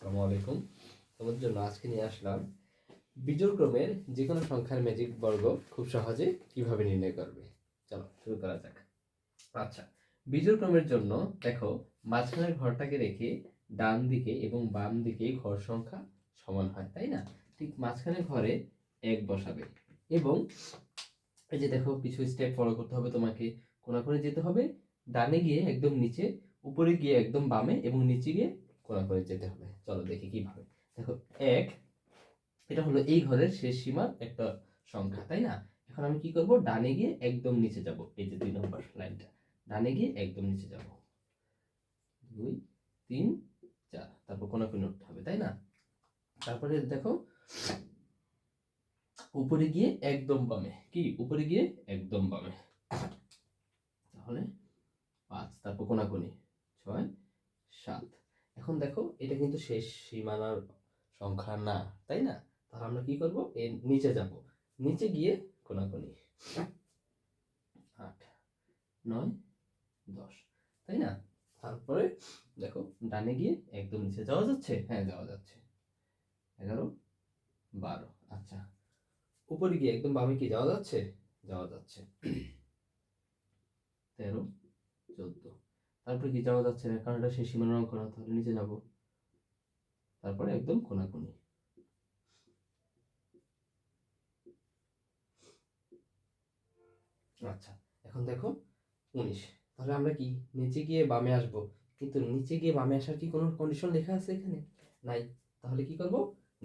আসসালামু আলাইকুম। তোমাদের জন্য আজকে নিয়ে আসলাম বিজোড় ক্রমের যে কোনো সংখ্যার ম্যাজিক বর্গ খুব সহজে কিভাবে নির্ণয় করবে। চলো শুরু করা যাক। আচ্ছা, বিজোড় ক্রমের জন্য দেখো, মাঝখানের ঘরটাকে রেখে ডান দিকে এবং বাম দিকে ঘর সংখ্যা সমান হয়, তাই না? ঠিক মাঝখানের ঘরে এক বসাবে এবং এই যে দেখো, কিছু স্টেপ ফলো করতে হবে তোমাকে। কোণাকুণি যেতে হবে, ডানে গিয়ে একদম নিচে, উপরে গিয়ে একদম বামে এবং নিচে গিয়ে কোণাকুণি যেতে হবে। চলো দেখি কিভাবে। দেখো, এক, এটা হলো এই ঘরের শেষ সীমার একটা সংখ্যা, তাই না? এখন আমি কি করব, ডানে গিয়ে একদম নিচে যাব। এই যে 2 নম্বর লাইনটা, ডানে গিয়ে একদম নিচে যাব। 2, 3, 4, তারপর কোণাকুণি উঠতে হবে, তাই না? তারপরে দেখো, উপরে গিয়ে একদম বামে। কি, উপরে গিয়ে একদম বামে, তাহলে 5, তারপর কোণাকুণি 6, 7। এখন দেখো, এটা কিন্তু শেষ সীমানার সংখ্যা না, তাই না? তাহলে আমরা কি করব, এর নিচে যাব, নিচে গিয়ে কোণাকুণি 8, 9, 10, তাই না? তারপরে দেখো, ডানে গিয়ে একদম নিচে যাওয়া যাচ্ছে, হ্যাঁ যাওয়া যাচ্ছে। 11, 12, আচ্ছা। উপরে গিয়ে একদম বামে কি যাওয়া যাচ্ছে? যাওয়া যাচ্ছে। 13, 14, তারপরে কি যাওয়া যাচ্ছে না, কারণ এটা শেষ সীমানার অঙ্ক না, তাহলে নিচে যাব। তারপরে একদম কোণাকুণি। আচ্ছা, এখন দেখো 19। তাহলে আমরা কি নিচে গিয়ে বামে আসব, কিন্তু নিচে গিয়ে বামে আসার কি কোনো কন্ডিশন লেখা আছে এখানে? নাই। তাহলে কি করব,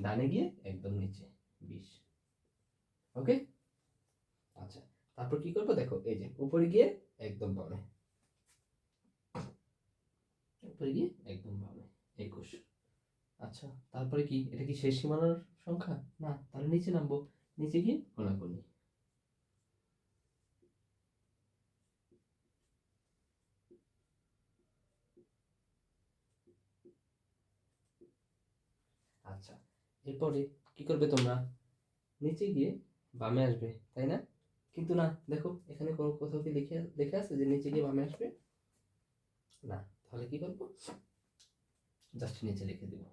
ডানে গিয়ে একদম নিচে 20। ওকে। আচ্ছা, তারপর কি করব, দেখো এই যে উপরে গিয়ে একদম বামে, উপরে গিয়ে একদম বামে 21। আচ্ছা, তারপরে কি, এটা কি শেষ সীমানার সংখ্যা না? তাহলে নিচে নামবো, নিচে গিয়ে কোণাকুণি। আচ্ছা, এরপরে কি করবে তোমরা, নিচে গিয়ে বামে আসবে, তাই না? কিন্তু না, দেখো এখানে কোনো কোথাও কি লিখে লেখা আছে যে নিচে গিয়ে বামে আসবে? না। তাহলে কি করব, জাস্ট নিচে লিখে দেব।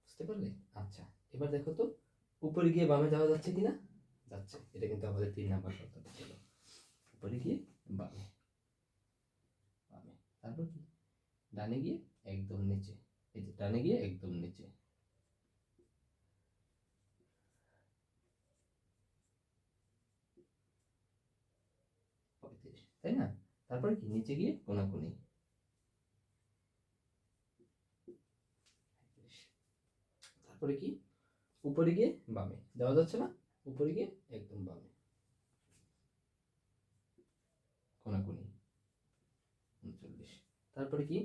বুঝতে পারলে? আচ্ছা, এবার দেখো তো, উপরে গিয়ে বামে যাওয়া যাচ্ছে কিনা? যাচ্ছে। এটা কিন্তু আমাদের 3 নাম্বার শর্ত ছিল। উপরে গিয়ে বামে, বামে, তারপর কি, ডানে গিয়ে একদম নিচে। এই যে ডানে গিয়ে একদম নিচে। 35, তাই না? তারপরে কি, নিচে গিয়ে কোণাকুণি। 35, তারপরে কি, উপরে গিয়ে বামে যাওয়া যাচ্ছে না, উপরে গিয়ে একদম বামে কোণাকুণি 39। তারপরে কি,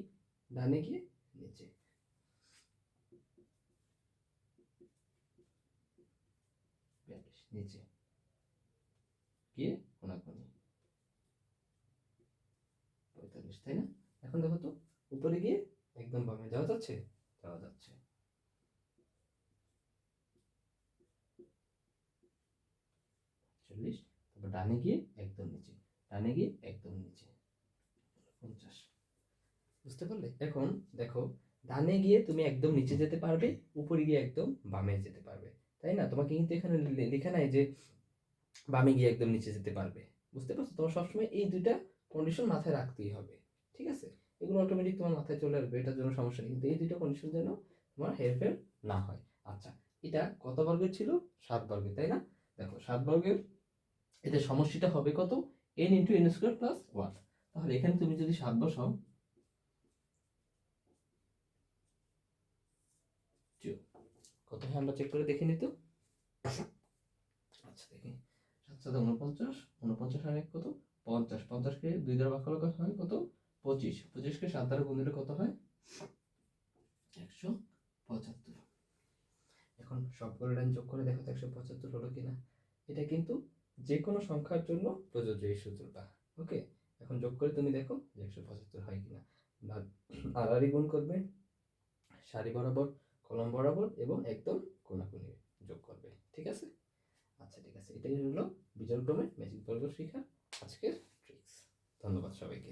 ডানে গিয়ে নিচে। 42, নিচে গিয়ে কোণাকুণি 45, তাই না? এখন দেখো তো, উপরে গিয়ে একদম বামে যাওয়া যাচ্ছে, যাওয়া যাচ্ছে। 40, তারপর ডানে গিয়ে একদম নিচে, ডানে গিয়ে একদম নিচে 50। বুঝতে পারলে? এখন দেখো, ডানে গিয়ে তুমি একদম নিচে যেতে পারবে, উপরে গিয়ে একদম বামে যেতে পারবে, তাই না? তোমাকে কিন্তু এখানে লেখা নাই যে বামে গিয়ে একদম নিচে যেতে পারবে। বুঝতে পারছো? তোমার সবসময় এই দুইটা কন্ডিশন মাথায় রাখতেই হবে, ঠিক আছে? এগুলো অটোমেটিক তোমার মাথায় চলে আসবে, এটার জন্য সমস্যা নেই, কিন্তু এই দুইটা কন্ডিশন যেন তোমার হেরফের না হয়। আচ্ছা, এটা কত বর্গের ছিল? 7 বর্গের, তাই না? দেখো, 7 বর্গের এতে সমষ্টিটা হবে কত? n into n square plus 1। তাহলে এখানে তুমি যদি 7 বসাও, কত হয় আমরা চেক করে দেখে নিত। আচ্ছা দেখি, 7 7 49, 49 আর 1 কত? 50, 50-কে 2 দ্বারা ভাগ করলে কত হয়? কত? 25, 25-কে 7 দ্বারা গুণ দিলে কত হয়? 175। এখন সবগুলো লাইন যোগ করে দেখো তো 175 হলো কিনা। এটা কিন্তু যে কোনো সংখ্যার জন্য প্রযোজ্য এই সূত্রটা। ওকে, এখন যোগ করে তুমি দেখো যে 175 হয় কিনা। আড়াআড়ি গুণ করবে, সারি বরাবর, কলম বরাবর এবং একদম কোণাকুণি যোগ করবে, ঠিক আছে? আচ্ছা ঠিক আছে, এটাই হলো বিজোড় ক্রমে ম্যাজিক বর্গ শেখার আজকের ট্রিক্স। ধন্যবাদ সবাইকে।